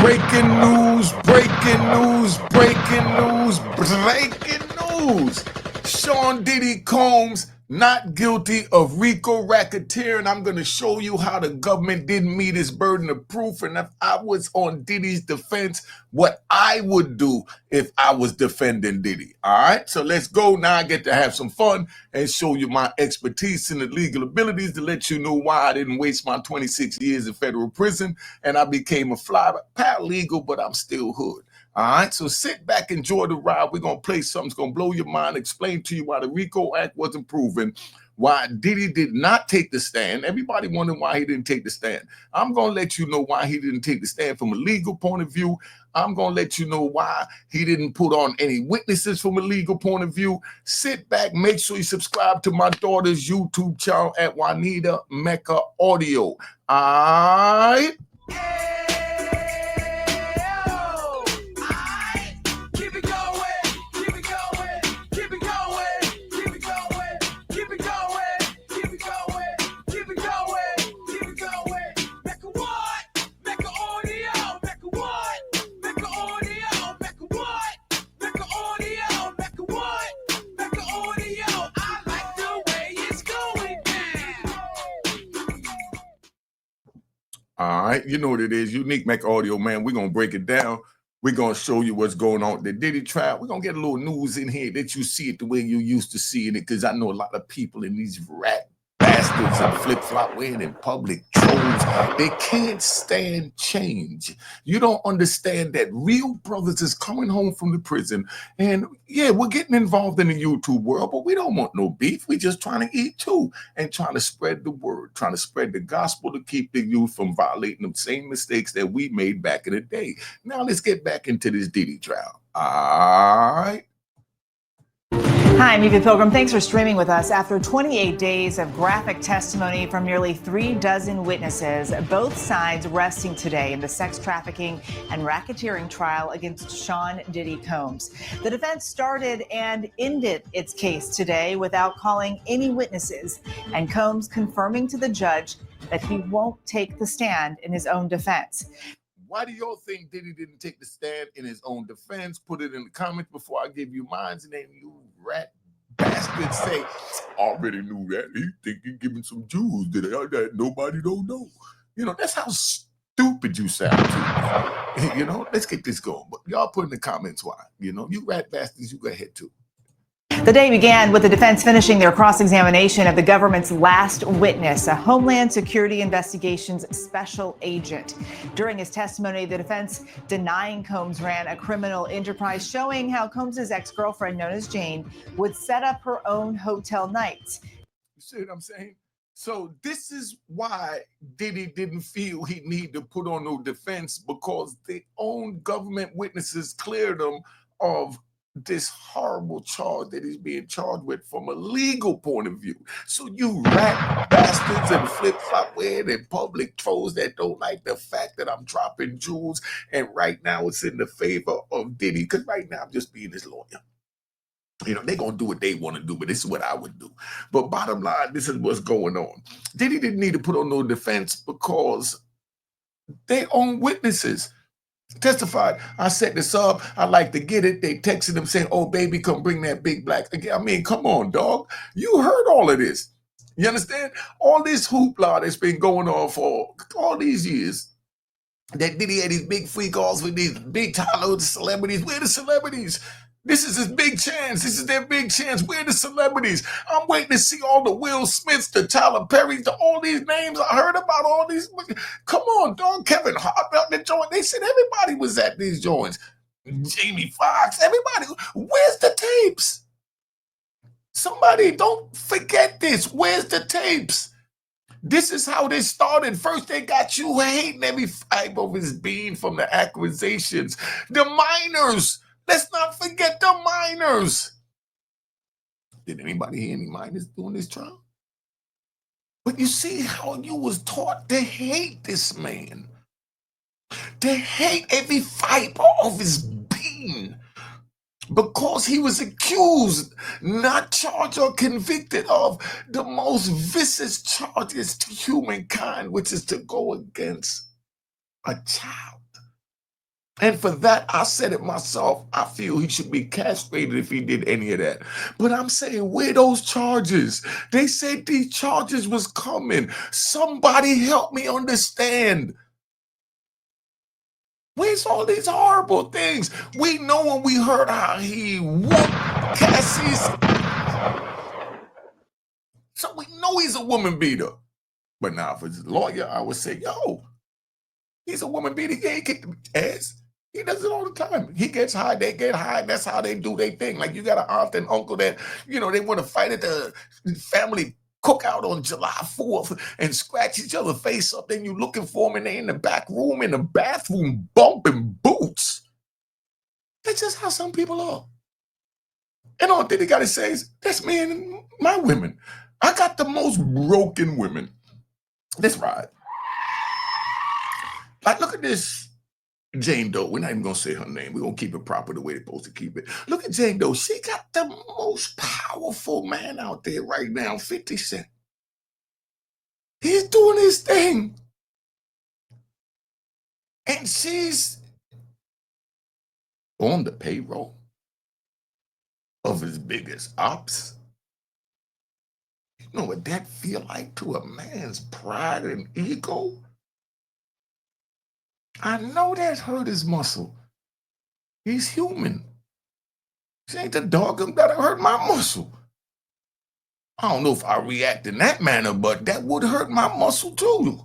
Breaking news, breaking news, breaking news, breaking news. Sean Diddy Combs not guilty of RICO racketeering. I'm going to show you how the government didn't meet its burden of proof. And if I was on Diddy's defense, what I would do if I was defending Diddy. All right, so let's go. Now I get to have some fun and show you my expertise and the legal abilities to let you know why I didn't waste my 26 years in federal prison and I became a paralegal, but I'm still hood. All right, so sit back, enjoy the ride. We're going to play something that's going to blow your mind, explain to you why the RICO Act wasn't proven, why Diddy did not take the stand. Everybody wondering why he didn't take the stand. I'm going to let you know why he didn't take the stand from a legal point of view. I'm going to let you know why he didn't put on any witnesses from a legal point of view. Sit back, make sure you subscribe to my daughter's YouTube channel at Juanita Mecca Audio. All right. All right, you know what it is. Unique Mecca Audio, man. We're going to break it down. We're going to show you what's going on with the Diddy trial. We're going to get a little news in here that you see it the way you used to seeing it, because I know a lot of people in these rat bastards and flip-flop wearing in public trolls, they can't stand change. You don't understand that real brothers is coming home from the prison, and yeah, we're getting involved in the YouTube world, but we don't want no beef. We just trying to eat too and trying to spread the word, trying to spread the gospel to keep the youth from violating the same mistakes that we made back in the day. Now let's get back into this Diddy trial. All right. Hi, I'm Evie Pilgrim. Thanks for streaming with us. After 28 days of graphic testimony from nearly 36 witnesses, both sides resting today in the sex trafficking and racketeering trial against Sean Diddy Combs. The defense started and ended its case today without calling any witnesses, and Combs confirming to the judge that he won't take the stand in his own defense. Why do y'all think Diddy didn't take the stand in his own defense? Put it in the comments before I give you mine, and then you rat bastards say, already knew that. He think he giving some Jews that nobody don't know. You know, that's how stupid you sound to me. You know, let's get this going. But y'all put in the comments why. You know, you rat bastards, you go ahead too. The day began with the defense finishing their cross-examination of the government's last witness, a Homeland Security Investigations special agent. During his testimony, the defense denying Combs ran a criminal enterprise, showing how Combs' ex-girlfriend, known as Jane, would set up her own hotel nights. You see what I'm saying? So this is why Diddy didn't feel he needed to put on no defense, because their own government witnesses cleared him of this horrible charge that he's being charged with from a legal point of view. So you rat bastards and flip-flop wearing and public trolls that don't like the fact that I'm dropping jewels, and right now it's in the favor of Diddy, because right now I'm just being his lawyer. You know, they're going to do what they want to do, but this is what I would do. But bottom line, this is what's going on. Diddy didn't need to put on no defense because they own witnesses testified. I set this up. I like to get it. They texted him saying, "Oh, baby, come bring that big black." I mean, come on, dog. You heard all of this. You understand? All this hoopla that's been going on for all these years. That Diddy had these big freak offs with these big Tyler celebrities. Where the celebrities? This is his big chance. This is their big chance. Where the celebrities? I'm waiting to see all the Will Smiths, the Tyler Perrys, all these names I heard about, all these. Come on, dog. Kevin Hart at the joint. They said everybody was at these joints. Jamie Foxx, everybody. Where's the tapes? Somebody, don't forget this. Where's the tapes? This is how this started. First, they got you hating every fiber of his being from the accusations. The minors. Let's not forget the minors. Did anybody hear any minors doing this trial? But you see how you was taught to hate this man. To hate every fiber of his being. Because he was accused, not charged or convicted of the most vicious charges to humankind, which is to go against a child. And for that, I said it myself. I feel he should be castrated if he did any of that. But I'm saying, where those charges? They said these charges was coming. Somebody help me understand. Where's all these horrible things? We know when we heard how he whooped Cassie's. So we know he's a woman beater. But now, if it's a lawyer, I would say, yo, he's a woman beater. He ain't kicked the ass. He does it all the time. He gets high, they get high. That's how they do their thing. Like you got an aunt and uncle that, they want to fight at the family cookout on July 4th and scratch each other's face up. Then you looking for them and they in the back room, in the bathroom, bumping boots. That's just how some people are. And all Diddy got to say is, that's me and my women. I got the most broken women. That's right. Like, look at this Jane Doe. We're not even going to say her name. We're going to keep it proper the way they're supposed to keep it. Look at Jane Doe. She got the most powerful man out there right now, 50 Cent. He's doing his thing. And she's on the payroll of his biggest ops. You know what that feel like to a man's pride and ego? I know that hurt his muscle. He's human. She ain't the dog that'll hurt my muscle. I don't know if I react in that manner, but that would hurt my muscle too.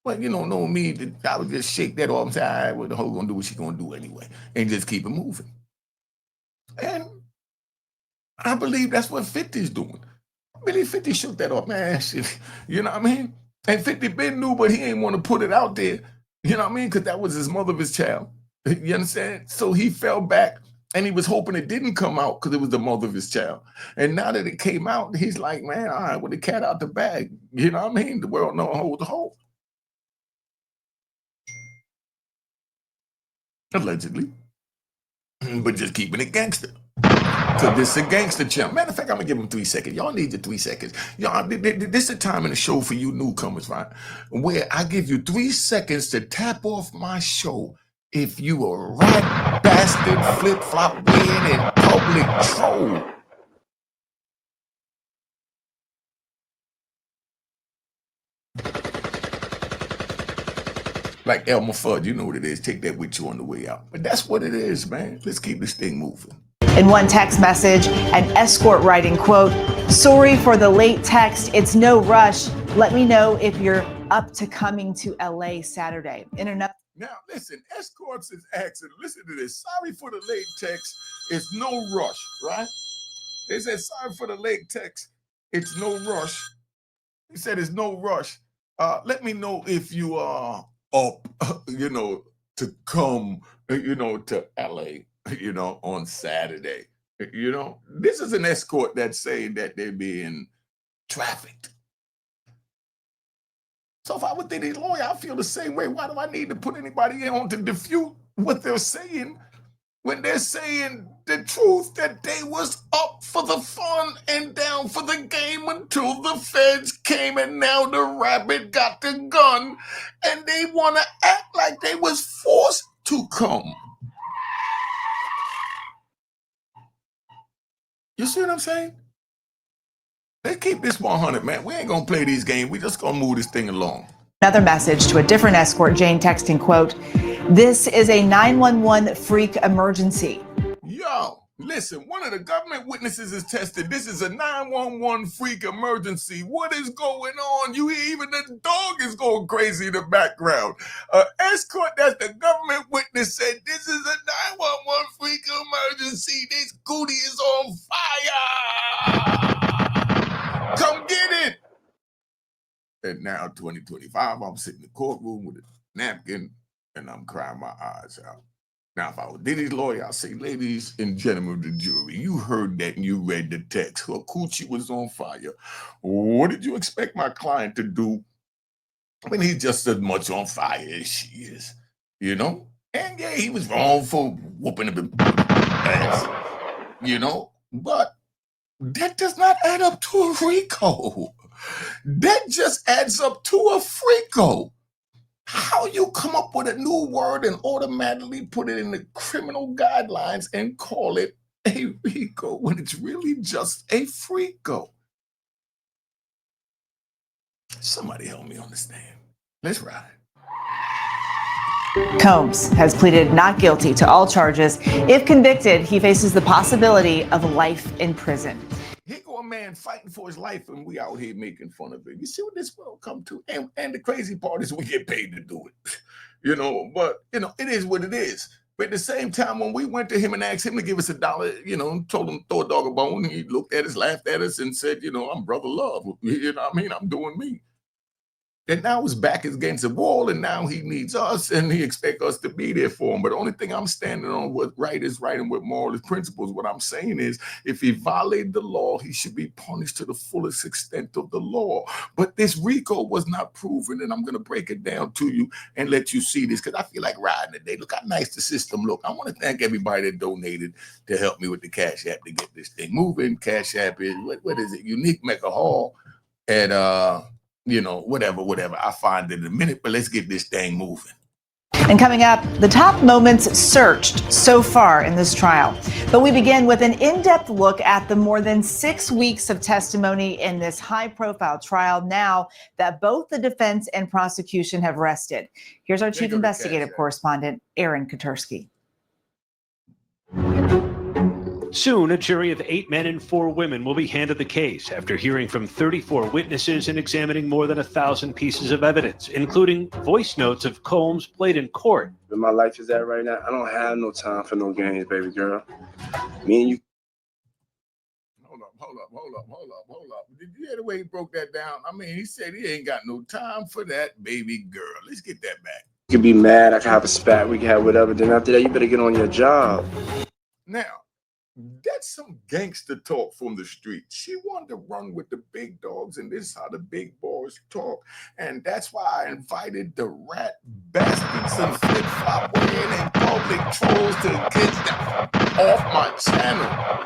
But know me, I would just shake that off and say, all right, what the hoe gonna do what she gonna do anyway, and just keep it moving. And I believe that's what 50's doing. I believe 50 shook that off, man. Shit, you know what I mean? And 50 been knew, but he ain't want to put it out there. You know what I mean? Because that was his mother of his child. You understand? So he fell back and he was hoping it didn't come out because it was the mother of his child. And now that it came out, he's like, man, all right, with the cat out the bag. You know what I mean? The world don't hold the hope. Allegedly. But just keeping it gangster. So this is a gangster champ. Matter of fact, I'm going to give him 3 seconds. Y'all need your 3 seconds. Y'all, this is a time in the show for you newcomers, right? Where I give you 3 seconds to tap off my show if you a rat, bastard, flip-flop wearing, and public troll. Like Elmer Fudd, you know what it is. Take that with you on the way out. But that's what it is, man. Let's keep this thing moving. In one text message, an escort writing, quote, sorry for the late text. It's no rush. Let me know if you're up to coming to LA Saturday. Now, listen, escorts is asking, listen to this. Sorry for the late text. It's no rush, right? They said, sorry for the late text. It's no rush. He said, it's no rush. Let me know if you are up, to come, to LA. On Saturday. This is an escort that's saying that they're being trafficked. So if I would think a lawyer, I feel the same way. Why do I need to put anybody on to defute what they're saying when they're saying the truth that they was up for the fun and down for the game until the feds came and now the rabbit got the gun and they want to act like they was forced to come. You see what I'm saying? Let's keep this 100, man. We ain't going to play these games. We just going to move this thing along. Another message to a different escort, Jane texting, quote, this is a 911 freak emergency. Yo, listen, one of the government witnesses is tested. This is a 911 freak emergency. What is going on? You hear even the dog is going crazy in the background. Escort, that's the government witness, said this is a 911 freak emergency. This cootie is on fire. Come get it. And now 2025, I'm sitting in the courtroom with a napkin and I'm crying my eyes out. Now, if I was Diddy's lawyer, I'd say, ladies and gentlemen of the jury, you heard that and you read the text. Her coochie was on fire. What did you expect my client to do when he's just as much on fire as she is? And yeah, he was wrong for whooping him ass, but that does not add up to a RICO. That just adds up to a FRICO. How you come up with a new word and automatically put it in the criminal guidelines and call it a RICO when it's really just a FRICO? Somebody help me understand. Let's ride. Combs has pleaded not guilty to all charges. If convicted, he faces the possibility of life in prison. Here go a man fighting for his life, and we out here making fun of it. You see what this world come to? And the crazy part is we get paid to do it. But it is what it is. But at the same time, when we went to him and asked him to give us $1, told him throw a dog a bone, he looked at us, laughed at us, and said, I'm brother love. I'm doing me. And now his back is against the wall, and now he needs us, and he expects us to be there for him. But the only thing I'm standing on, what right is right and what moral is principles, what I'm saying is, if he violated the law, he should be punished to the fullest extent of the law. But this RICO was not proven, and I'm going to break it down to you and let you see this, because I feel like riding today. Look how nice the system look. I want to thank everybody that donated to help me with the Cash App to get this thing moving. Cash App is, what is it? Unique Mecca Hall. And, whatever. I'll find it in a minute, but let's get this thing moving. And coming up, the top moments searched so far in this trial. But we begin with an in-depth look at the more than 6 weeks of testimony in this high-profile trial now that both the defense and prosecution have rested. Here's our chief investigative correspondent, Aaron Katursky. Soon, a jury of 8 men and 4 women will be handed the case after hearing from 34 witnesses and examining more than 1,000 pieces of evidence, including voice notes of Combs played in court. Where my life is at right now, I don't have no time for no games, baby girl. Me and you. Hold up. Did you hear the way he broke that down? I mean, he said he ain't got no time for that baby girl. Let's get that back. You can be mad, I can have a spat, we can have whatever. Then after that, you better get on your job. Now, that's some gangster talk from the street. She wanted to run with the big dogs, and this is how the big boys talk. And that's why I invited the rat bastards and flip-flop wearing and public trolls to get them off my channel.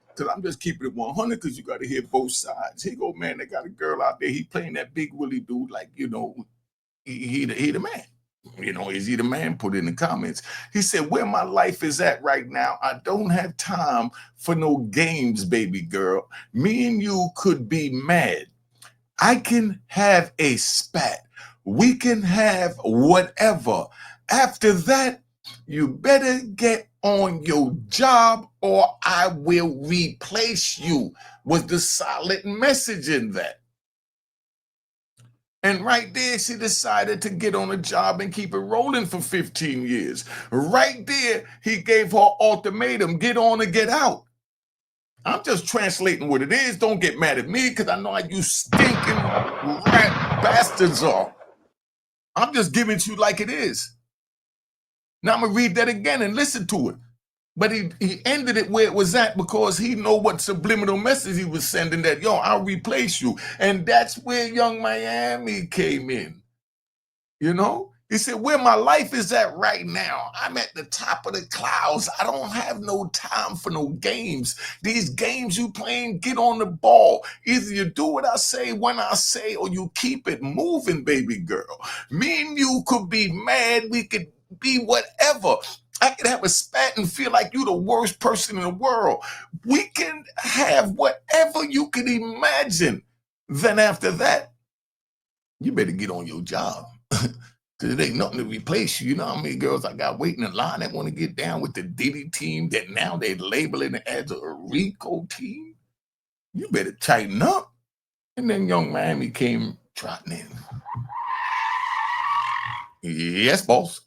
Because I'm just keeping it 100, because you got to hear both sides. Here go, man, they got a girl out there. He playing that big Willie dude like, he the man. Is he the man? Put it in the comments. He said, where my life is at right now, I don't have time for no games, baby girl. Me and you could be mad. I can have a spat. We can have whatever. After that, you better get on your job or I will replace you, was the solid message in that. And right there, she decided to get on a job and keep it rolling for 15 years. Right there, he gave her ultimatum, get on or get out. I'm just translating what it is. Don't get mad at me, because I know how you stinking rat bastards are. I'm just giving it to you like it is. Now I'm going to read that again and listen to it. But he ended it where it was at, because he know what subliminal message he was sending, that, I'll replace you. And that's where Young Miami came in. He said, where my life is at right now, I'm at the top of the clouds. I don't have no time for no games. These games you playing, get on the ball. Either you do what I say when I say, or you keep it moving, baby girl. Me and you could be mad. We could be whatever. I could have a spat and feel like you're the worst person in the world. We can have whatever you can imagine. Then after that, you better get on your job. Because it ain't nothing to replace you. You know how many girls I got waiting in line that want to get down with the Diddy team that now they're labeling it as a RICO team? You better tighten up. And then Young Miami came trotting in. Yes, boss.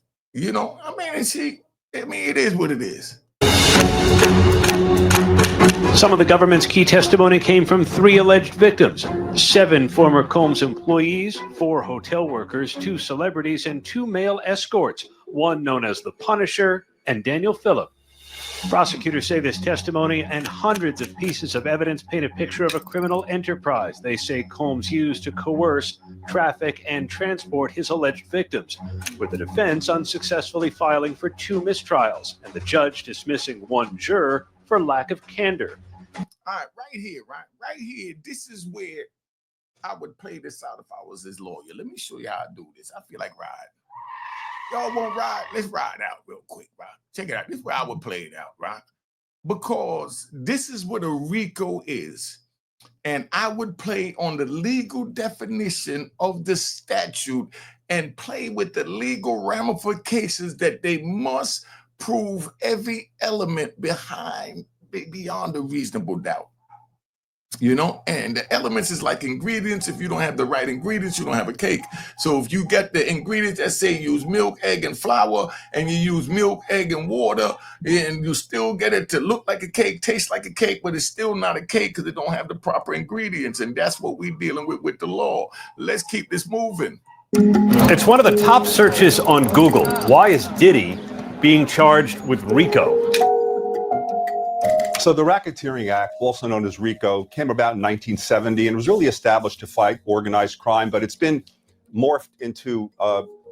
It is what it is. Some of the government's key testimony came from 3 alleged victims: 7 former Combs employees, 4 hotel workers, 2 celebrities, and 2 male escorts, one known as the Punisher and Daniel Phillip. Prosecutors say this testimony and hundreds of pieces of evidence paint a picture of a criminal enterprise they say Combs used to coerce, traffic, and transport his alleged victims, with the defense unsuccessfully filing for 2 mistrials and the judge dismissing 1 juror for lack of candor. All right, right here, this is where I would play this out if I was his lawyer. Let me show you how I do this. I feel like riding. Y'all want to ride? Let's ride out real quick, right? Check it out. This is where I would play it out, right? Because this is what a RICO is. And I would play on the legal definition of the statute and play with the legal ramifications that they must prove every element beyond a reasonable doubt. You know, and the elements is like ingredients. If you don't have the right ingredients, you don't have a cake. So if you get the ingredients that say use milk, egg, and flour, and you use milk, egg, and water, and you still get it to look like a cake, taste like a cake, but it's still not a cake because it don't have the proper ingredients. And that's what we're dealing with the law. Let's keep this moving. It's one of the top searches on Google. Why is Diddy being charged with RICO? So the Racketeering Act, also known as RICO, came about in 1970 and was really established to fight organized crime, but it's been morphed into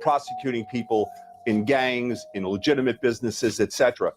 prosecuting people in gangs, in legitimate businesses, etc.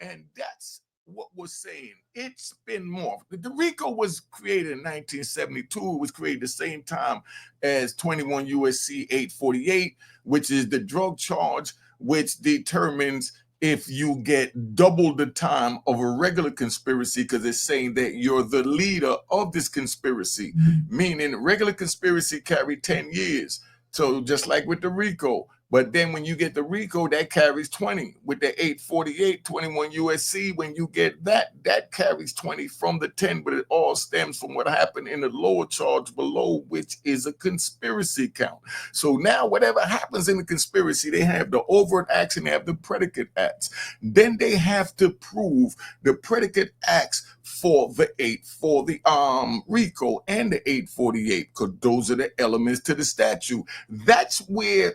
And that's what we're saying. It's been morphed. The RICO was created in 1972. It was created the same time as 21 USC 848, which is the drug charge, which determines if you get double the time of a regular conspiracy, because it's saying that you're the leader of this conspiracy, meaning regular conspiracy carry 10 years. So just like with the RICO, but then when you get the RICO, that carries 20. With the 848, 21 USC, when you get that carries 20 from the 10, but it all stems from what happened in the lower charge below, which is a conspiracy count. So now whatever happens in the conspiracy, they have the overt acts and they have the predicate acts. Then they have to prove the predicate acts for the RICO and the 848, because those are the elements to the statute. That's where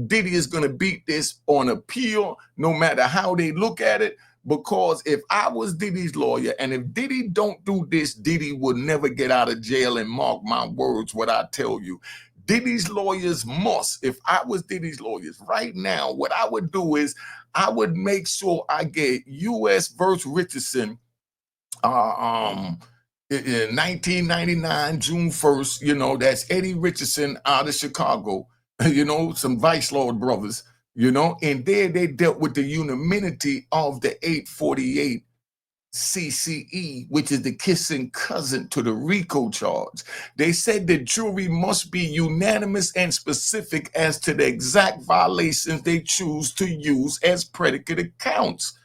Diddy is going to beat this on appeal, no matter how they look at it, because if I was Diddy's lawyer, and if Diddy don't do this, Diddy would never get out of jail, and mark my words what I tell you. Diddy's lawyers must, if I was Diddy's lawyers right now, what I would do is I would make sure I get U.S. versus Richardson in 1999, June 1st, you know, that's Eddie Richardson out of Chicago. You know, some Vice Lord brothers, you know, and there they dealt with the unanimity of the 848 CCE, which is the kissing cousin to the RICO charge. They said the jury must be unanimous and specific as to the exact violations they choose to use as predicate accounts.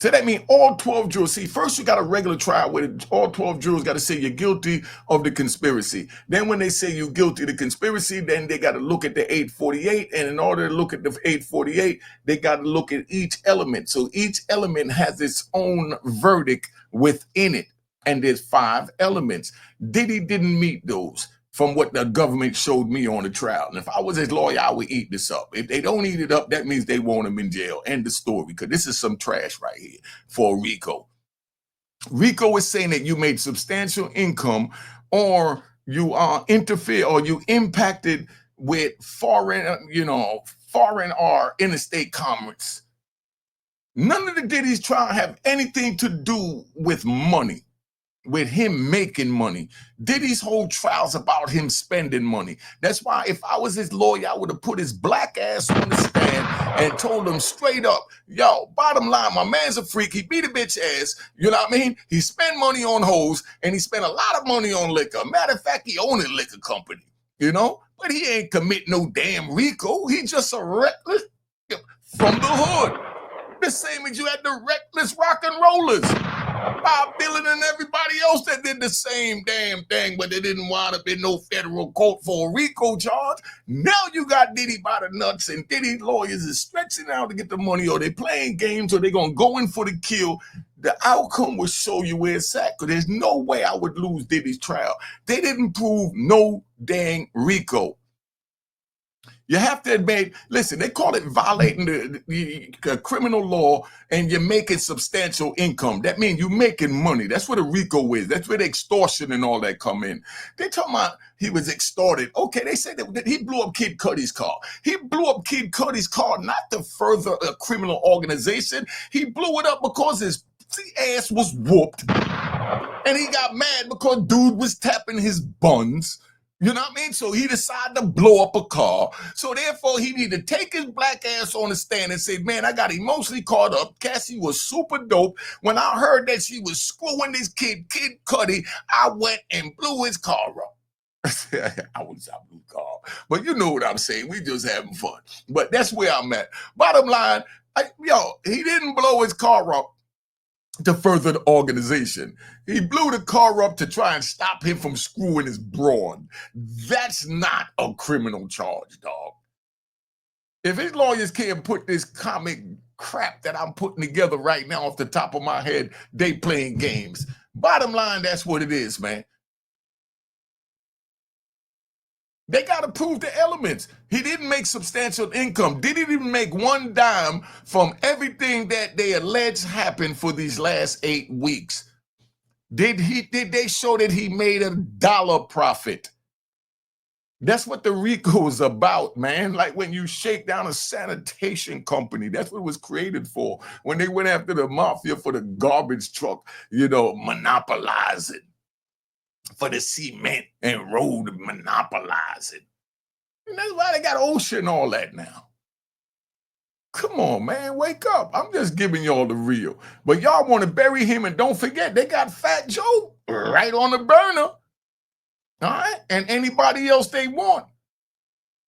So that means all 12 jurors, see, first you got a regular trial where all 12 jurors got to say you're guilty of the conspiracy. Then when they say you're guilty of the conspiracy, then they got to look at the 848. And in order to look at the 848, they got to look at each element. So each element has its own verdict within it. And there's 5 elements. Diddy didn't meet those from what the government showed me on the trial. And if I was his lawyer, I would eat this up. If they don't eat it up, that means they want him in jail. End the story, because this is some trash right here for RICO. RICO is saying that you made substantial income, or you interfere, or you impacted with foreign or interstate commerce. None of the Diddy's trial have anything to do with money, with him making money. Diddy's whole trial's about him spending money. That's why if I was his lawyer, I would have put his black ass on the stand and told him straight up, yo, bottom line, my man's a freak. He beat a bitch ass. You know what I mean? He spent money on hoes, and he spent a lot of money on liquor. Matter of fact, he owned a liquor company, you know? But he ain't commit no damn RICO. He just a reckless from the hood. The same as you had the reckless rock and rollers. Bob Dylan and everybody else that did the same damn thing, but they didn't wind up in no federal court for a RICO charge. Now you got Diddy by the nuts, and Diddy's lawyers is stretching out to get the money, or they playing games, or they gonna go in for the kill. The outcome will show you where it's at, because there's no way I would lose Diddy's trial. They didn't prove no dang RICO. You have to admit, listen, they call it violating the criminal law, and you're making substantial income. That means you're making money. That's what a RICO is. That's where the extortion and all that come in. They talking about he was extorted. Okay, they said that he blew up Kid Cudi's car. He blew up Kid Cudi's car not to further a criminal organization. He blew it up because his ass was whooped And he got mad because dude was tapping his buns. You know what I mean? So he decided to blow up a car. So therefore, he needed to take his black ass on the stand and say, man, I got emotionally caught up. Cassie was super dope. When I heard that she was screwing this Kid Cudi, I went and blew his car up. I wouldn't say I blew the car, but you know what I'm saying. We just having fun. But that's where I'm at. Bottom line, he didn't blow his car up to further the organization. He blew the car up to try and stop him from screwing his broad. That's not a criminal charge, dog. If his lawyers can't put this comic crap that I'm putting together right now off the top of my head, they playing games. Bottom line, that's what it is, man. They got to prove the elements. He didn't make substantial income. Didn't even make one dime from everything that they allege happened for these last 8 weeks. Did they show that he made $1 profit? That's what the RICO is about, man. Like when you shake down a sanitation company, that's what it was created for. When they went after the mafia for the garbage truck, monopolizing. For the cement and road monopolizing. And that's why they got OSHA and all that now. Come on, man, wake up. I'm just giving y'all the real. But y'all want to bury him, and don't forget, they got Fat Joe right on the burner. All right? And anybody else they want.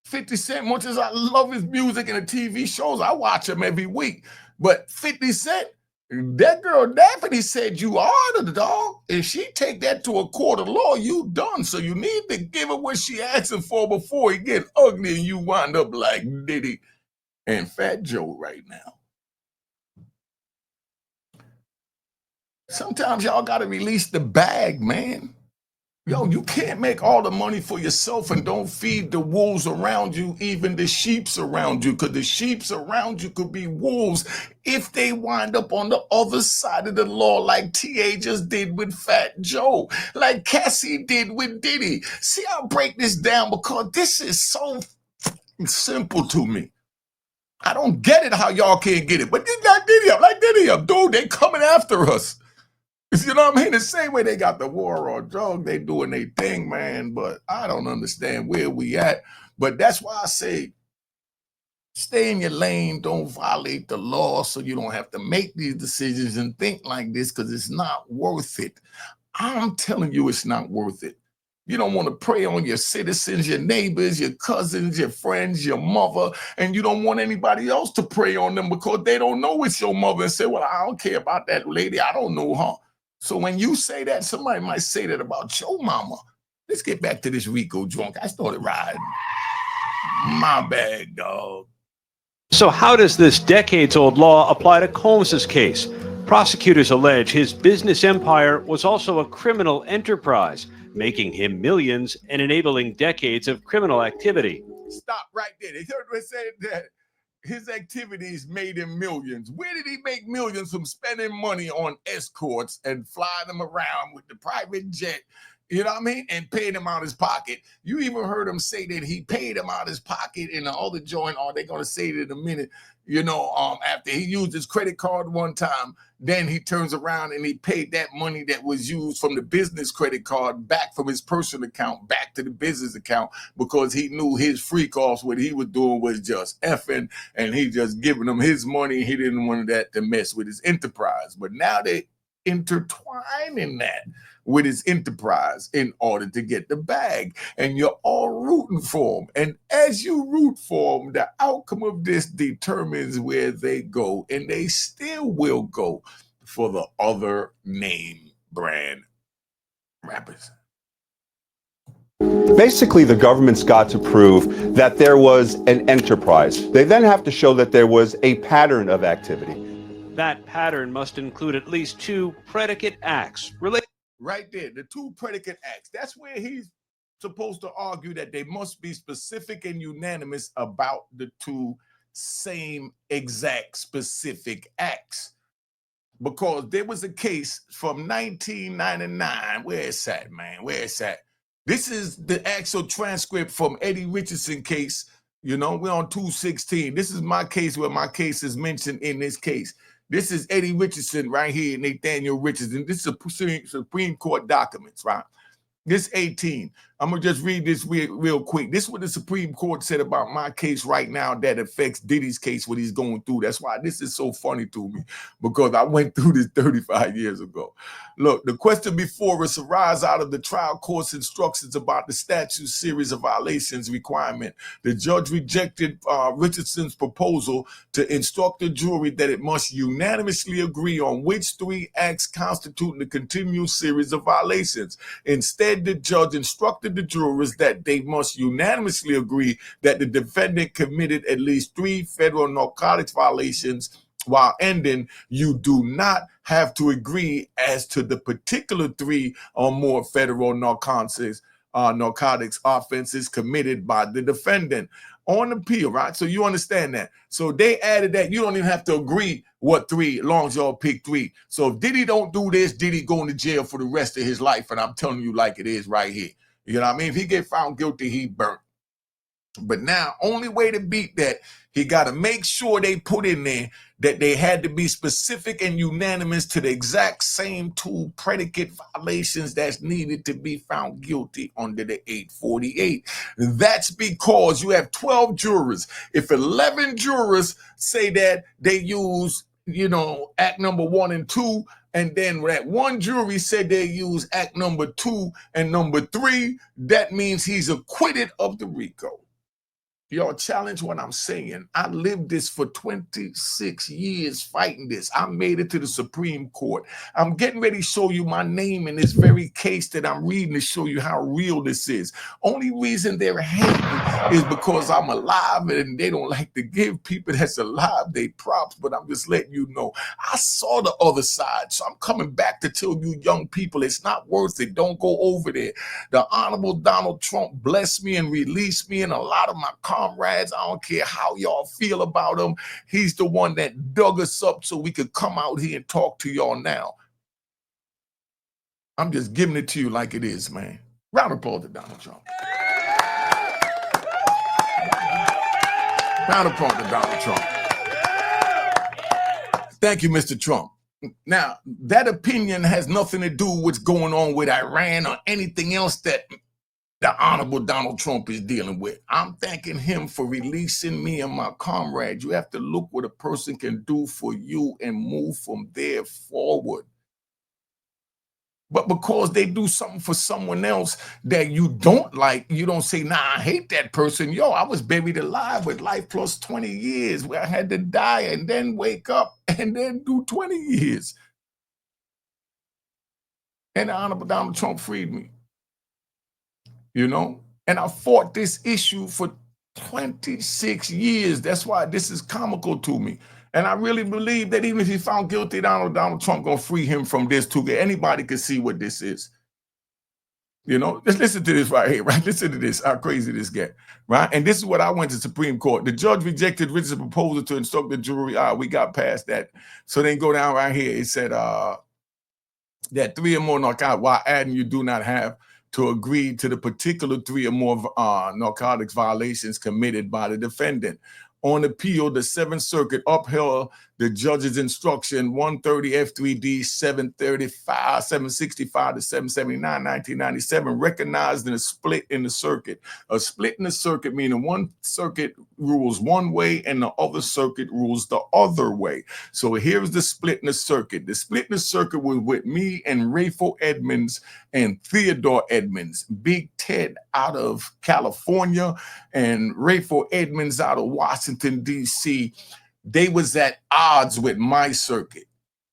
50 Cent, much as I love his music and the TV shows, I watch him every week. But 50 Cent, that girl Daphne said you are the dog. If she take that to a court of law, you done. So you need to give her what she asking for before he get ugly and you wind up like Diddy and Fat Joe right now. Sometimes y'all got to release the bag, man. Yo, you can't make all the money for yourself and don't feed the wolves around you, even the sheeps around you, because the sheeps around you could be wolves if they wind up on the other side of the law like T.A. just did with Fat Joe, like Cassie did with Diddy. See, I'll break this down because this is so simple to me. I don't get it how y'all can't get it, but they got Diddy up, like Diddy up. Dude, they coming after us. You know what I mean? The same way they got the war on drugs, they doing their thing, man. But I don't understand where we at. But that's why I say, stay in your lane. Don't violate the law so you don't have to make these decisions and think like this because it's not worth it. I'm telling you it's not worth it. You don't want to prey on your citizens, your neighbors, your cousins, your friends, your mother, and you don't want anybody else to prey on them because they don't know it's your mother and say, well, I don't care about that lady. I don't know her. So when you say that, somebody might say that about your mama. Let's get back to this RICO drunk. I started riding. My bad, dog. So how does this decades-old law apply to Combs's case? Prosecutors allege his business empire was also a criminal enterprise, making him millions and enabling decades of criminal activity. Stop right there. They heard me say that his activities made him millions. Where did he make millions from spending money on escorts and flying them around with the private jet, you know what I mean, and paying them out of his pocket? You even heard him say that he paid them out of his pocket in the other joint, or they're going to say it in a minute, after he used his credit card one time, then he turns around and he paid that money that was used from the business credit card back from his personal account back to the business account because he knew his freak offs, what he was doing was just effing, and he just giving them his money. He didn't want that to mess with his enterprise. But now they intertwining that with his enterprise in order to get the bag, and you're all rooting for him. And as you root for him, the outcome of this determines where they go, and they still will go for the other name brand rappers. Basically, the government's got to prove that there was an enterprise. They then have to show that there was a pattern of activity. That pattern must include at least 2 predicate acts related. Right there, the 2 predicate acts. That's where he's supposed to argue that they must be specific and unanimous about the 2 same exact specific acts. Because there was a case from 1999. Where is that, man? Where is that? This is the actual transcript from Eddie Richardson case. We're on 216. This is my case where my case is mentioned in this case. This is Eddie Richardson right here, Nathaniel Richardson. This is Supreme Court documents, right? This 18. I'm going to just read this real quick. This is what the Supreme Court said about my case right now that affects Diddy's case, what he's going through. That's why this is so funny to me, because I went through this 35 years ago. Look, the question before us arises out of the trial court's instructions about the statute series of violations requirement. The judge rejected Richardson's proposal to instruct the jury that it must unanimously agree on which 3 acts constitute the continual series of violations. Instead, the judge instructed the jurors that they must unanimously agree that the defendant committed at least 3 federal narcotics violations, while ending, you do not have to agree as to the particular 3 or more federal narcotics offenses committed by the defendant. On appeal, right? So you understand that. So they added that you don't even have to agree what 3, as long as y'all pick 3. So if Diddy don't do this, Diddy going to jail for the rest of his life. And I'm telling you like it is right here. You know what I mean? If he get found guilty, he burnt. But now, only way to beat that, he got to make sure they put in there that they had to be specific and unanimous to the exact same 2 predicate violations that's needed to be found guilty under the 848. That's because you have 12 jurors. If 11 jurors say that they use, act number 1 and 2, and then that 1 jury said they use act number 2 and number 3, that means he's acquitted of the RICO. Y'all challenge what I'm saying. I lived this for 26 years fighting this. I made it to the Supreme Court. I'm getting ready to show you my name in this very case that I'm reading to show you how real this is. Only reason they're hating is because I'm alive and they don't like to give people that's alive they props, but I'm just letting you know. I saw the other side, so I'm coming back to tell you young people it's not worth it. Don't go over there. The Honorable Donald Trump blessed me and released me, and a lot of my comrades, I don't care how y'all feel about him, he's the one that dug us up so we could come out here and talk to y'all now. I'm just giving it to you like it is, man. Round of applause to Donald Trump. Round of applause to Donald Trump. Thank you, Mr. Trump. Now, that opinion has nothing to do with what's going on with Iran or anything else that the Honorable Donald Trump is dealing with. I'm thanking him for releasing me and my comrades. You have to look what a person can do for you and move from there forward. But because they do something for someone else that you don't like, you don't say, nah, I hate that person. Yo, I was buried alive with life plus 20 years where I had to die and then wake up and then do 20 years. And the Honorable Donald Trump freed me. And I fought this issue for 26 years. That's why this is comical to me. And I really believe that even if he found guilty, Donald Trump gonna free him from this too. Anybody can see what this is. Just listen to this right here, right? Listen to this, how crazy this get, right? And this is what I went to Supreme Court. The judge rejected Richardson's proposal to instruct the jury. We got past that. So then go down right here. It said that 3 or more narcotics, while adding you do not have to agree to the particular 3 or more narcotics violations committed by the defendant. On appeal, the 7th Circuit upheld the judge's instruction 130 F3D 735, 765 to 779, 1997, recognizing a split in the circuit. A split in the circuit meaning one circuit rules one way and the other circuit rules the other way. So here's the split in the circuit. The split in the circuit was with me and Rayful Edmonds and Theodore Edmonds, Big Ted out of California and Rayful Edmonds out of Washington, D.C. They was at odds with my circuit.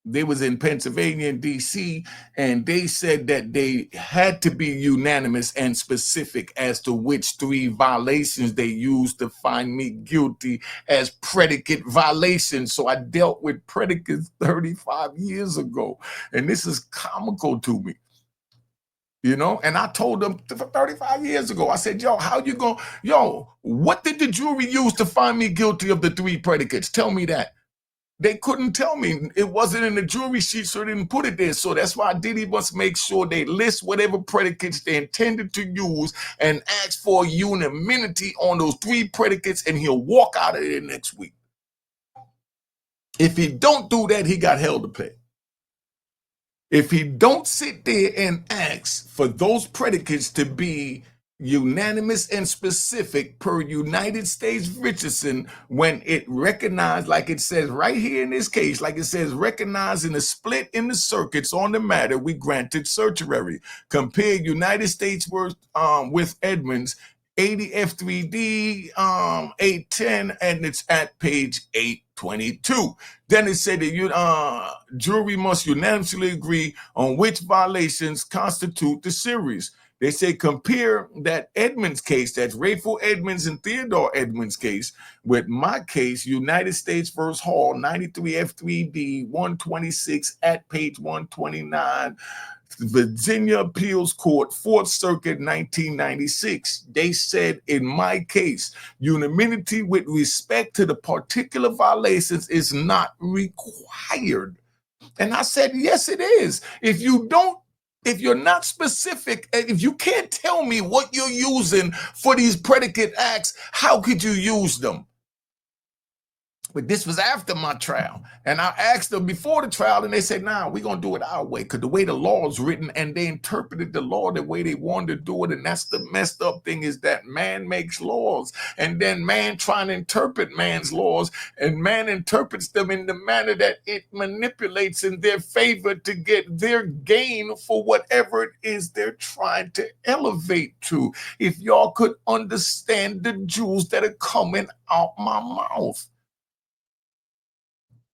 They was in Pennsylvania and D.C., and they said that they had to be unanimous and specific as to which 3 violations they used to find me guilty as predicate violations. So I dealt with predicates 35 years ago, and this is comical to me. And I told them 35 years ago, I said, what did the jury use to find me guilty of the 3 predicates? Tell me that. They couldn't tell me. It wasn't in the jury sheet, so they didn't put it there. So that's why Diddy must make sure they list whatever predicates they intended to use and ask for unanimity on those 3 predicates, and he'll walk out of there next week. If he don't do that, he got hell to pay. If he don't sit there and ask for those predicates to be unanimous and specific per United States Richardson, when it recognized, like it says right here in this case, like it says, recognizing a split in the circuits on the matter, we granted certiorari. Compare United States with Edmonds, 80 F3D 810, and it's at page 822. Then it said that jury must unanimously agree on which violations constitute the series. They say compare that Edmonds case, that's Rayful Edmonds and Theodore Edmonds case, with my case, United States versus Hall, 93 F3D 126 at page 129. Virginia Appeals Court, 4th Circuit, 1996. They said, in my case, unanimity with respect to the particular violations is not required. And I said, yes, it is. If you're not specific, if you can't tell me what you're using for these predicate acts, how could you use them? But this was after my trial. And I asked them before the trial, and they said, nah, we're going to do it our way, because the way the law is written, and they interpreted the law the way they wanted to do it. And that's the messed up thing, is that man makes laws, and then man trying to interpret man's laws, and man interprets them in the manner that it manipulates in their favor to get their gain for whatever it is they're trying to elevate to. If y'all could understand the jewels that are coming out my mouth.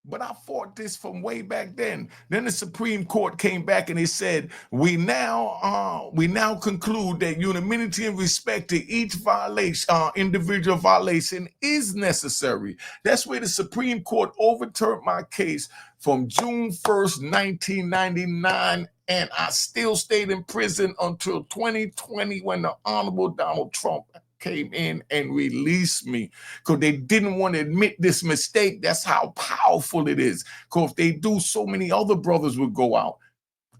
But I fought this from way back then. Then the Supreme Court came back and they said, we now conclude that unanimity in respect to each violation, individual violation, is necessary. That's where the Supreme Court overturned my case from June 1st, 1999, and I still stayed in prison until 2020, when the Honorable Donald Trump came in and released me, because they didn't want to admit this mistake. That's how powerful it is. Because if they do, so many other brothers would go out.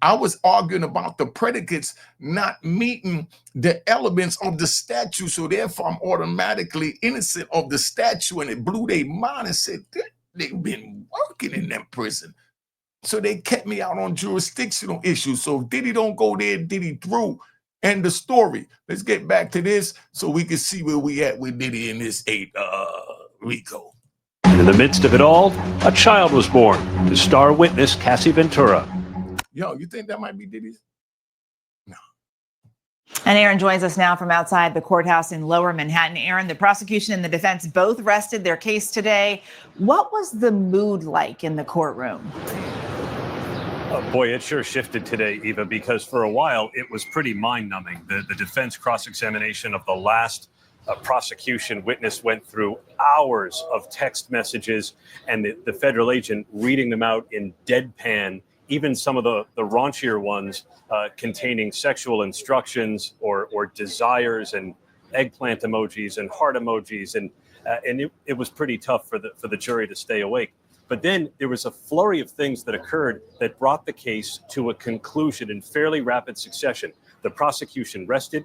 I was arguing about the predicates not meeting the elements of the statute, so therefore I'm automatically innocent of the statute, and it blew their mind and said, they've been working in that prison. So they kept me out on jurisdictional issues. So if Diddy don't go there, Diddy through. End the story. Let's get back to this so we can see where we at with Diddy in this RICO. And in the midst of it all, a child was born. The star witness, Cassie Ventura. Yo, you think that might be Diddy's? No. And Aaron joins us now from outside the courthouse in Lower Manhattan. Aaron, the prosecution and the defense both rested their case today. What was the mood like in the courtroom? Oh, boy, it sure shifted today, Eva, because for a while it was pretty mind-numbing. The defense cross-examination of the last prosecution witness went through hours of text messages, and the federal agent reading them out in deadpan, even some of the raunchier ones containing sexual instructions or desires and eggplant emojis and heart emojis, and it was pretty tough for the jury to stay awake. But then there was a flurry of things that occurred that brought the case to a conclusion in fairly rapid succession. The prosecution rested.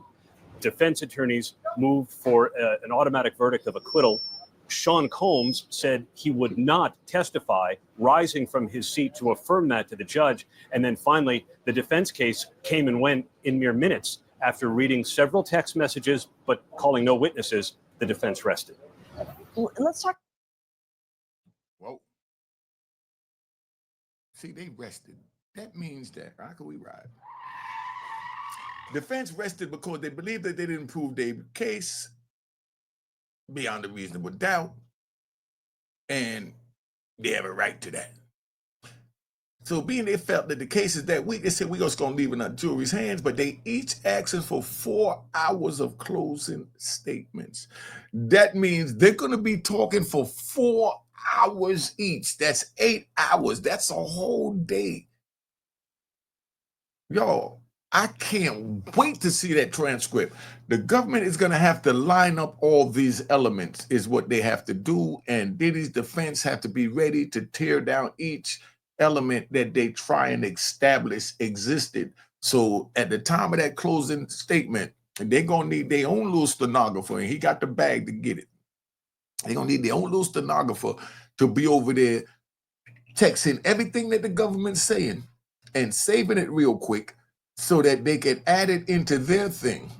Defense attorneys moved for an automatic verdict of acquittal. Sean Combs said he would not testify, rising from his seat to affirm that to the judge. And then finally, the defense case came and went in mere minutes. After reading several text messages but calling no witnesses, the defense rested. Let's talk. Whoa. See, they rested. That means that, how can we ride? Defense rested because they believed that they didn't prove their case beyond a reasonable doubt, and they have a right to that. So being they felt that the case is that weak, they said we're just going to leave it in the jury's hands, but they each asking for 4 hours of closing statements. That means they're going to be talking for 4 hours each. That's 8 hours. That's a whole day. Y'all, I can't wait to see that transcript. The government is going to have to line up all these elements, is what they have to do, and Diddy's defense have to be ready to tear down each element that they try and establish existed. So at the time of that closing statement, they're going to need their own little stenographer, and he got the bag to get it. They're going to need their own little stenographer to be over there texting everything that the government's saying and saving it real quick so that they can add it into their thing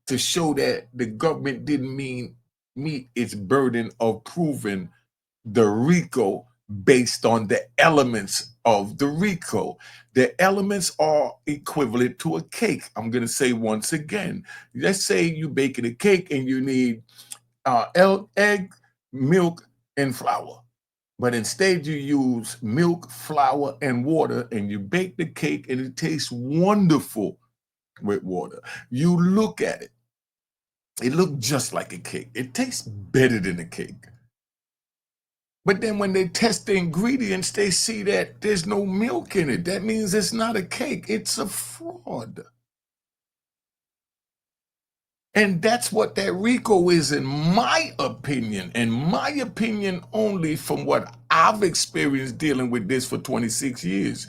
to show that the government didn't meet its burden of proving the RICO based on the elements of the RICO. The elements are equivalent to a cake. I'm going to say once again, let's say you're baking a cake and you need egg, milk, and flour. But instead you use milk, flour, and water, and you bake the cake and it tastes wonderful with water. You look at it. It looks just like a cake. It tastes better than a cake. But then when they test the ingredients, they see that there's no milk in it. That means it's not a cake. It's a fraud. And that's what that RICO is, in my opinion, and my opinion only from what I've experienced dealing with this for 26 years.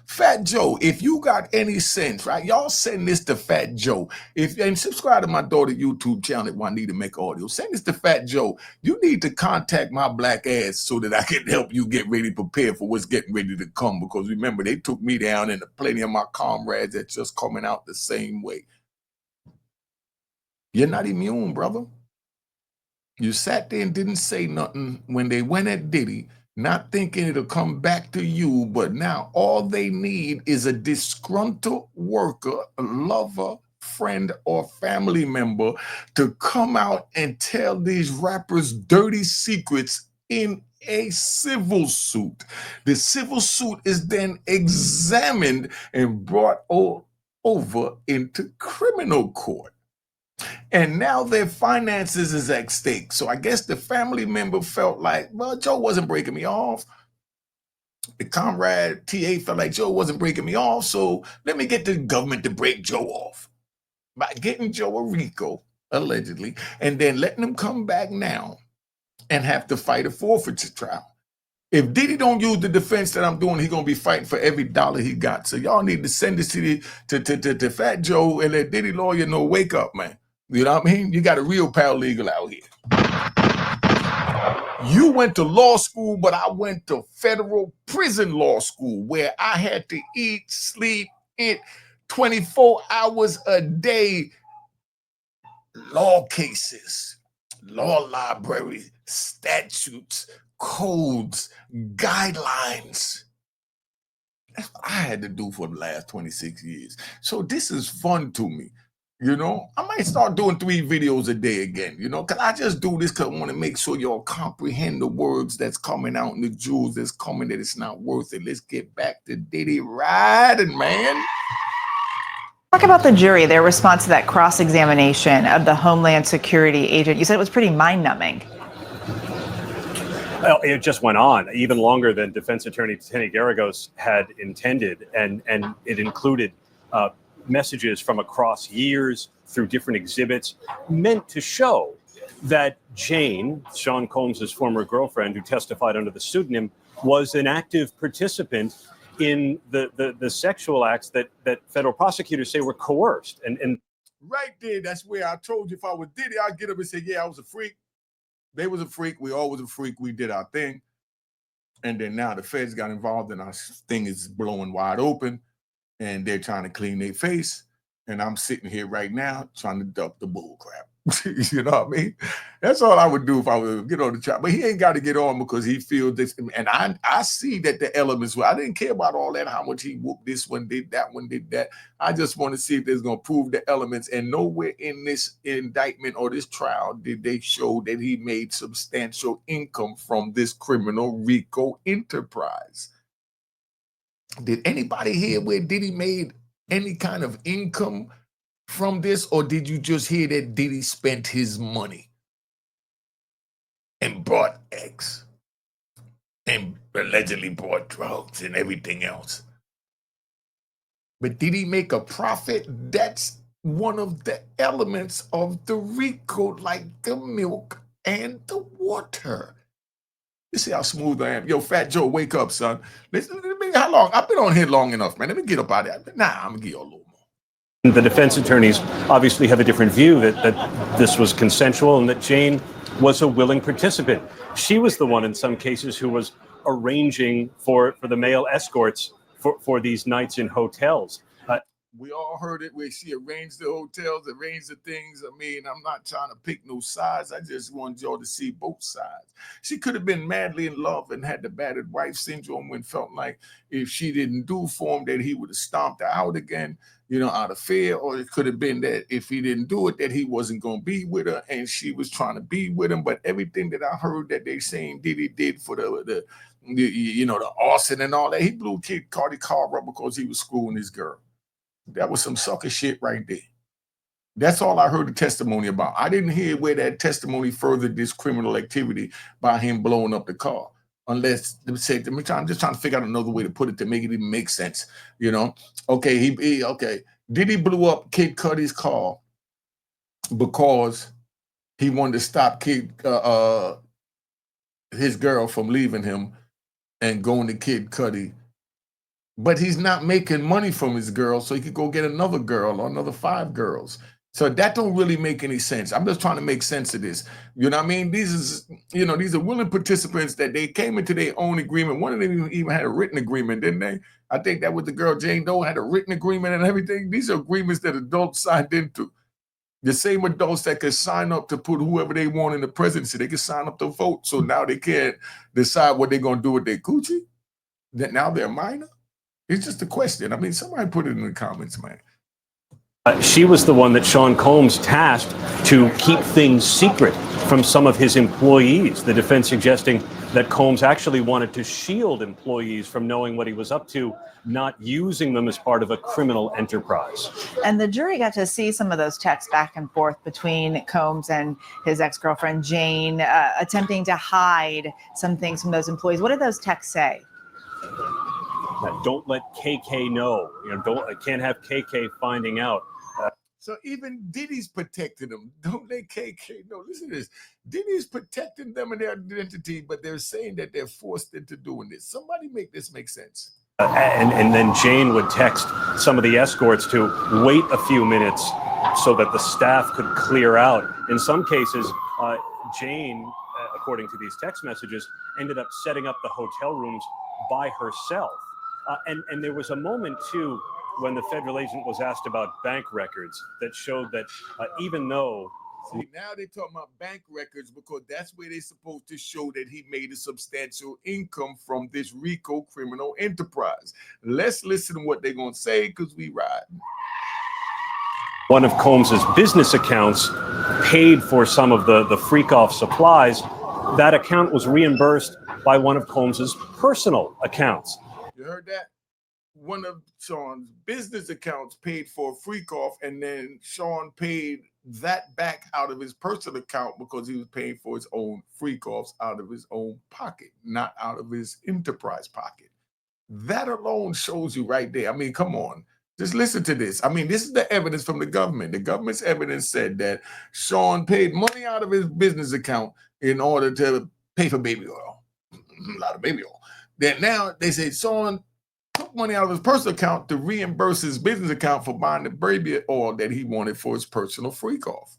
Fat Joe, if you got any sense, right? Y'all send this to Fat Joe. And subscribe to my daughter YouTube channel, Juanita Make Audio. Send this to Fat Joe. You need to contact my black ass so that I can help you get ready, prepared for what's getting ready to come. Because remember, they took me down and plenty of my comrades that's just coming out the same way. You're not immune, brother. You sat there and didn't say nothing when they went at Diddy, not thinking it'll come back to you, but now all they need is a disgruntled worker, a lover, friend, or family member to come out and tell these rappers dirty secrets in a civil suit. The civil suit is then examined and brought over into criminal court. And now their finances is at stake. So I guess the family member felt like, well, Joe wasn't breaking me off. The comrade TA felt like Joe wasn't breaking me off. So let me get the government to break Joe off by getting Joe a RICO, allegedly, and then letting him come back now and have to fight a forfeiture trial. If Diddy don't use the defense that I'm doing, he's going to be fighting for every dollar he got. So y'all need to send this to Fat Joe and let Diddy lawyer know, wake up, man. You know what I mean? You got a real paralegal out here. You went to law school, but I went to federal prison law school where I had to eat, sleep, 24 hours a day. Law cases, law library, statutes, codes, guidelines. That's what I had to do for the last 26 years. So this is fun to me. You know, I might start doing 3 videos a day again, you know, because I just do this because I want to make sure y'all comprehend the words that's coming out and the jewels that's coming, that it's not worth it. Let's get back to Diddy riding, man. Talk about the jury, their response to that cross-examination of the Homeland Security agent. You said it was pretty mind-numbing. Well, it just went on even longer than defense attorney Tony Garagos had intended, and it included messages from across years through different exhibits meant to show that Jane, Sean Combs' former girlfriend who testified under the pseudonym, was an active participant in the sexual acts that federal prosecutors say were coerced. And right there, that's where I told you if I was Diddy, I'd get up and say, yeah, I was a freak. They was a freak. We all was a freak. We did our thing. And then now the feds got involved and our thing is blowing wide open. And they're trying to clean their face. And I'm sitting here right now trying to duck the bull crap. You know what I mean? That's all I would do if I would get on the track. But he ain't got to get on because he feels this. And I see that the elements were, I didn't care about all that, how much he whooped this one, did that one, did that. I just want to see if they're going to prove the elements. And nowhere in this indictment or this trial did they show that he made substantial income from this criminal RICO enterprise. Did anybody hear where Diddy made any kind of income from this, or did you just hear that Diddy spent his money and bought X and allegedly bought drugs and everything else? But did he make a profit? That's one of the elements of the RICO, like the milk and the water. You see how smooth I am? Yo, Fat Joe, wake up, son. Listen, how long? I've been on here long enough, man. Let me get up out of there. Nah, I'm going to give you a little more. The defense attorneys obviously have a different view that this was consensual and that Jane was a willing participant. She was the one in some cases who was arranging for the male escorts for these nights in hotels. We all heard it where she arranged the hotels, arranged the things. I mean, I'm not trying to pick no sides. I just want y'all to see both sides. She could have been madly in love and had the battered wife syndrome and felt like if she didn't do for him, that he would have stomped her out again, you know, out of fear. Or it could have been that if he didn't do it, that he wasn't going to be with her and she was trying to be with him. But everything that I heard that they saying Diddy did for the arson and all that, he blew Kid Cardi car up because he was screwing his girl. That was some sucker shit right there. That's all I heard the testimony about. I didn't hear where that testimony furthered this criminal activity by him blowing up the car. Unless, I'm just trying to figure out another way to put it to make it even make sense. You know? Okay, Diddy blew up Kid Cudi's car because he wanted to stop his girl from leaving him and going to Kid Cudi. But he's not making money from his girl, so he could go get another girl or another 5 girls. So that don't really make any sense. I'm just trying to make sense of this. You know what I mean? These are willing participants that they came into their own agreement. One of them even had a written agreement, didn't they? I think that was the girl Jane Doe had a written agreement and everything. These are agreements that adults signed into. The same adults that could sign up to put whoever they want in the presidency, they could sign up to vote. So now they can't decide what they're going to do with their coochie. That now they're minor. It's just a question. I mean, somebody put it in the comments, man. She was the one that Sean Combs tasked to keep things secret from some of his employees. The defense suggesting that Combs actually wanted to shield employees from knowing what he was up to, not using them as part of a criminal enterprise. And the jury got to see some of those texts back and forth between Combs and his ex-girlfriend, Jane, attempting to hide some things from those employees. What did those texts say? Don't let KK know. I can't have KK finding out. So even Diddy's protecting them. Don't let KK know. Listen to this. Diddy's protecting them and their identity, but they're saying that they're forced into doing this. Somebody make this make sense. And then Jane would text some of the escorts to wait a few minutes so that the staff could clear out. In some cases, Jane, according to these text messages, ended up setting up the hotel rooms by herself. And there was a moment, too, when the federal agent was asked about bank records that showed that even though... See, now they're talking about bank records because that's where they're supposed to show that he made a substantial income from this RICO criminal enterprise. Let's listen to what they're going to say because we ride. One of Combs's business accounts paid for some of the freak-off supplies. That account was reimbursed by one of Combs's personal accounts. You heard that? One of Sean's business accounts paid for a freak off, and then Sean paid that back out of his personal account because he was paying for his own freak offs out of his own pocket, not out of his enterprise pocket. That alone shows you right there. I mean, come on. Just listen to this. I mean, this is the evidence from the government. The government's evidence said that Sean paid money out of his business account in order to pay for baby oil. A lot of baby oil. Then now they say Sean took money out of his personal account to reimburse his business account for buying the baby oil that he wanted for his personal freak off.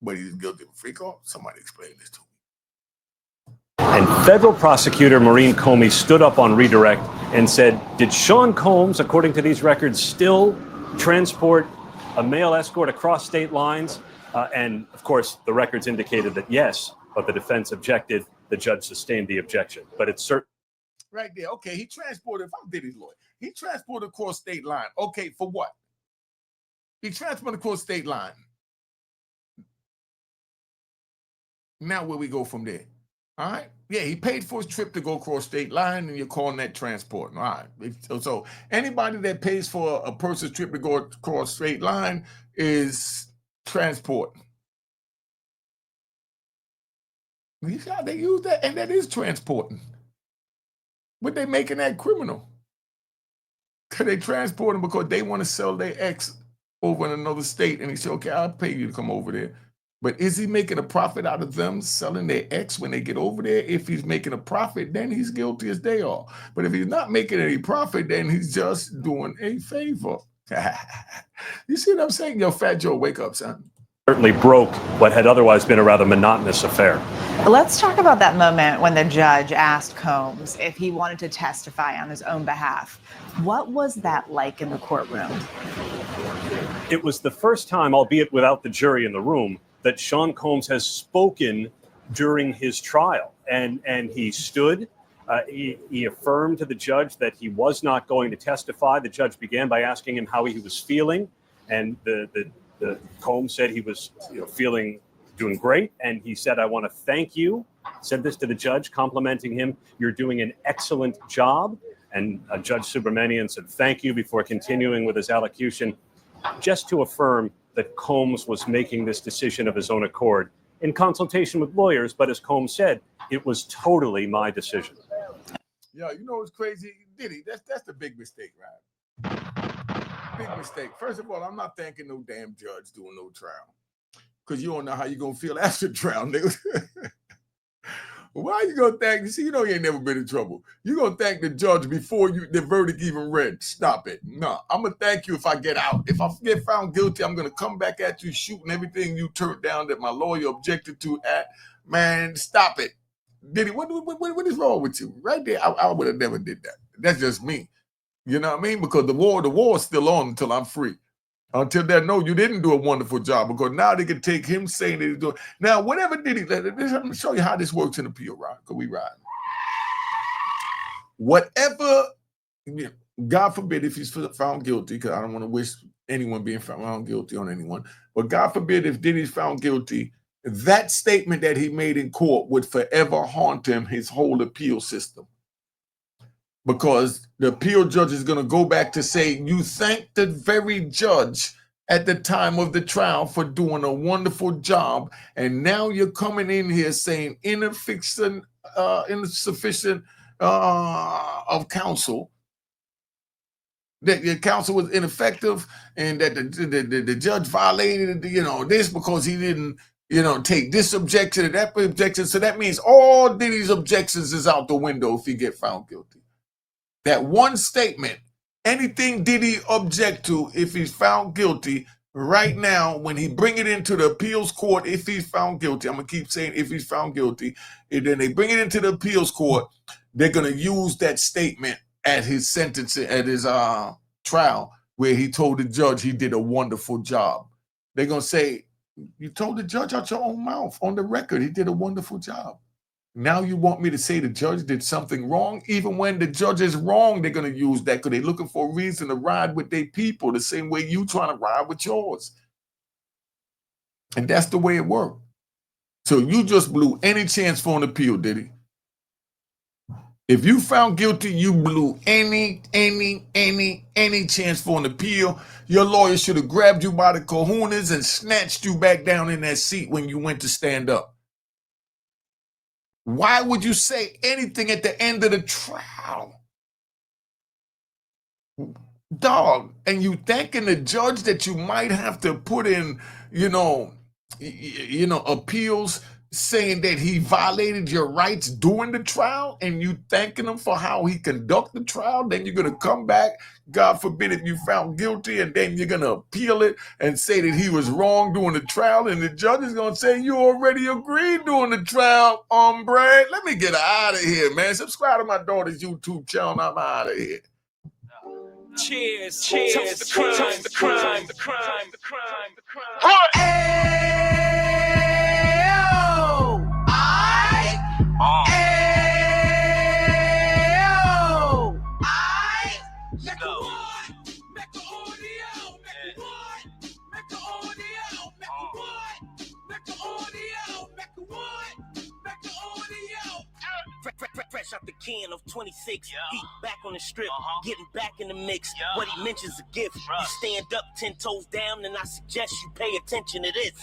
But he's guilty of a freak off. Somebody explain this to me. And federal prosecutor Maureen Comey stood up on redirect and said, did Sean Combs, according to these records, still transport a male escort across state lines? And of course, the records indicated that yes, but the defense objected. The judge sustained the objection. But it's certain. Right there. Okay, he transported, if I'm Diddy's lawyer, he transported across state line. Okay, for what? He transported across state line. Now where we go from there? All right. Yeah, he paid for his trip to go across state line, and you're calling that transporting. All right. So anybody that pays for a person's trip to go across state line is transporting. They use that, and that is transporting. But they making that criminal. Because they transport him because they want to sell their ex over in another state. And he said, okay, I'll pay you to come over there. But is he making a profit out of them selling their ex when they get over there? If he's making a profit, then he's guilty as they are. But if he's not making any profit, then he's just doing a favor. You see what I'm saying? Yo, Fat Joe, wake up, son. certainly broke what had otherwise been a rather monotonous affair. Let's talk about that moment when the judge asked Combs if he wanted to testify on his own behalf. What was that like in the courtroom? It was the first time, albeit without the jury in the room, that Sean Combs has spoken during his trial. And he stood, he affirmed to the judge that he was not going to testify. The judge began by asking him how he was feeling. And the Combs said he was doing great. And he said, I want to thank you. Said this to the judge, complimenting him. You're doing an excellent job. And Judge Subliminal said, thank you, before continuing with his allocution, just to affirm that Combs was making this decision of his own accord in consultation with lawyers. But as Combs said, it was totally my decision. Yeah, you know what's crazy? Diddy, that's the big mistake, right? Big mistake. First of all, I'm not thanking no damn judge doing no trial, because you don't know how you're going to feel after trial, nigga. Why you going to thank? See, you know you ain't never been in trouble. You're going to thank the judge before the verdict even read. Stop it. No, I'm going to thank you if I get out. If I get found guilty, I'm going to come back at you shooting everything you turned down that my lawyer objected to at. Man, stop it. Diddy, what is wrong with you? Right there, I would have never did that. That's just me. You know what I mean? Because the war is still on until I'm free. Until they know you didn't do a wonderful job, because now they can take him saying that he's doing. Now, whatever Diddy, let me show you how this works in appeal, right? Because we ride. Whatever, God forbid if he's found guilty, because I don't want to wish anyone being found guilty on anyone, but God forbid if Diddy's found guilty, that statement that he made in court would forever haunt him his whole appeal system. Because the appeal judge is going to go back to say, you thank the very judge at the time of the trial for doing a wonderful job. And now you're coming in here saying insufficient of counsel, that your counsel was ineffective, and that the judge violated, this because he didn't, take this objection and that objection. So that means all Diddy's objections is out the window if he get found guilty. That one statement, anything Diddy object to if he's found guilty, right now, when he bring it into the appeals court, if he's found guilty, I'm going to keep saying if he's found guilty, and then they bring it into the appeals court, they're going to use that statement at his sentencing, at his trial, where he told the judge he did a wonderful job. They're going to say, you told the judge out your own mouth on the record he did a wonderful job. Now you want me to say the judge did something wrong? Even when the judge is wrong, they're going to use that because they're looking for a reason to ride with their people the same way you trying to ride with yours. And that's the way it worked. So you just blew any chance for an appeal, Diddy. If you found guilty, you blew any chance for an appeal. Your lawyer should have grabbed you by the kahunas and snatched you back down in that seat when you went to stand up. Why would you say anything at the end of the trial? Dog, and you thanking the judge that you might have to put in, appeals saying that he violated your rights during the trial, and you thanking him for how he conduct the trial. Then you're going to come back, God forbid, if you found guilty, and then you're going to appeal it and say that he was wrong during the trial, and the judge is going to say you already agreed during the trial, hombre. Let me get out of here, man. Subscribe to my daughter's YouTube channel. I'm out of here. Cheers, cheers, toast the crime, toast the crime, the crime, the crime, the crime. Fresh out the can of 26, Heat back on the strip, getting back in the mix. What he mentions a gift. You stand up 10 toes down, and I suggest you pay attention to this.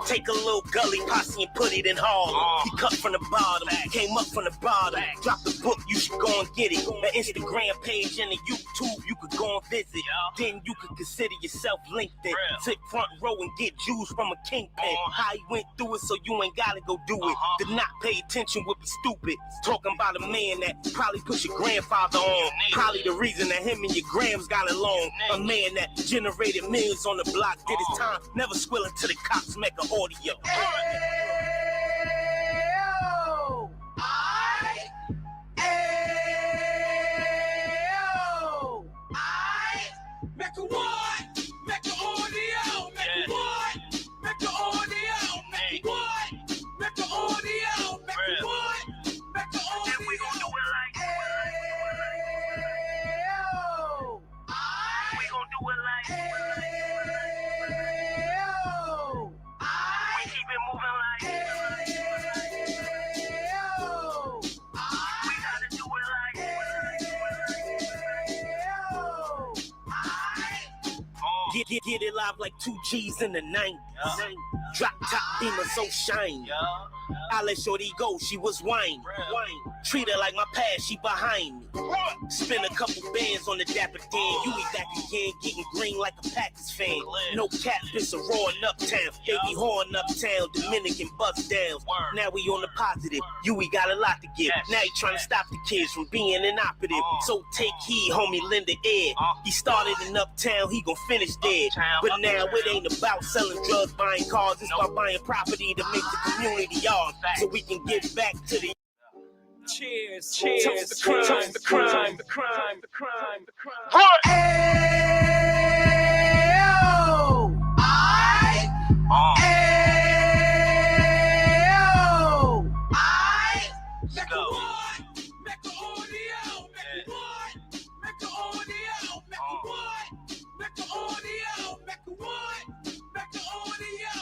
Take a little gully posse and put it in Harlem. He cut from the bottom, came up from the bottom. Drop the book, you should go and get it. The Instagram page and the YouTube, you could go and visit. Then you could consider yourself linked in. Sit front row and get Jews from a kingpin. How he went through it, so you ain't gotta go do it. To not pay attention would be stupid. Talking about about a man that probably put your grandfather on. Probably the reason that him and your grams got along. A man that generated millions on the block, did his time, never squilling to the cops, Mecca audio. Mecca what? Mecca audio. Mecca what? Mecca audio. Mecca what? Mecca audio. Mecca what? Mecca audio. And we gon' do it like. We gon' do it like. We keep it moving like. We gotta do it like. Get it live like 2 G's in the 90s. Drop top demon so shiny. I let shorty go, she was wine. Treat her like my past, she behind me. Spend a couple bands on the dapper Dan. You eat back again, getting green like a Packers fan. No cap, it's a roaring uptown. Baby horn uptown, Dominican bust downs. Now we on the positive, we got a lot to give. Now he trying to stop the kids from being inoperative. So take heed, homie, lend an ear. He started in uptown, he gon' finish dead. But now it ain't about selling drugs, buying cars. It's about buying property to make the community yours. So we can get back to the Cheers, cheers, the crime, the crime, the crime, the crime, the crime. Let's go. Mecca audio, Mecca what? Mecca audio, Mecca what? Mecca audio, Mecca what? Mecca audio.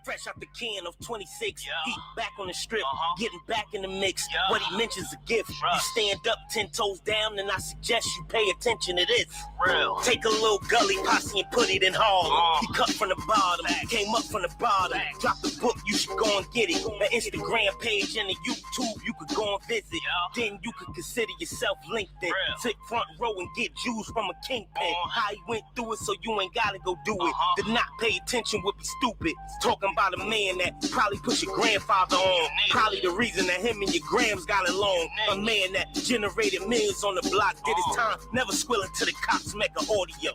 fresh out the can of 26. He back on the strip, getting back in the mix. What he mentions a gift. You stand up 10 toes down, and I suggest you pay attention to this. Take a little gully posse and put it in Harlem. He cut from the bottom, came up from the bottom. Drop the book, you should go and get it. The Instagram page and the YouTube, you could go and visit. Then you could consider yourself LinkedIn. Sit front row and get Jews from a kingpin. How he went through it, so you ain't gotta go do it. To not pay attention would be stupid. Talking about a man that probably put your grandfather on. Probably the reason that him and your grams got along. A man that generated millions on the block, did his time, never squilling to the cops, Mecca audio.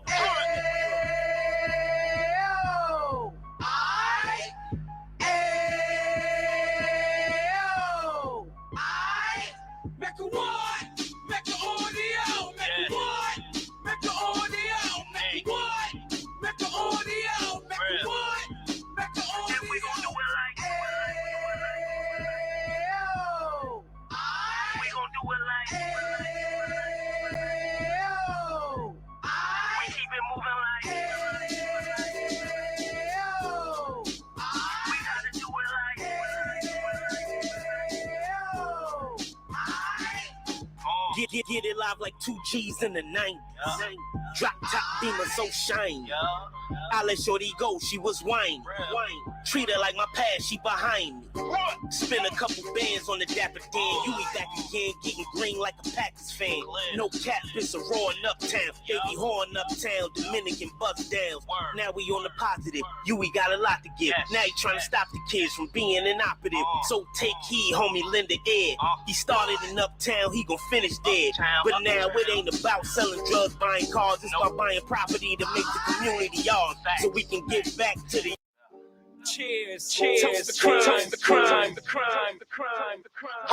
Mecca what? Mecca audio, Mecca what? Mecca audio, Mecca what? Mecca audio, Mecca what? Mecca audio. And we gon' do it like we gon' do it like we keep it moving like we gotta do it like Get it live like 2 G's in the 90s. Drop top beamer so shiny. I let shorty go, she was wine. Treat her like my past, she behind me. Spend a couple bands on the dapper Dan. You eat back again, getting green like a Packers fan. No cap, it's a roaring uptown. Baby horn uptown, Dominican bust downs. Now we on the positive, we got a lot to give. Now he trying to stop the kids from being inoperative. So take heed, homie, lend an ear. He started in uptown, he gon' finish dead. But now it ain't about selling drugs, buying cars. It's about buying property to make the community yours. So we can get back to the cheers, cheers, the crime, the crime, the crime, the crime, the crime.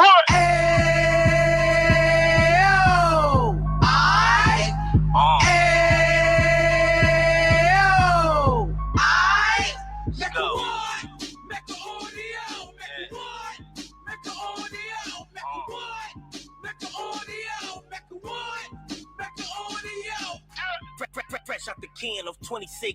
Let's go. Mecca audio, Mecca what? Mecca audio, Mecca what? Mecca audio, Mecca what? Mecca audio. fresh out the can of 26.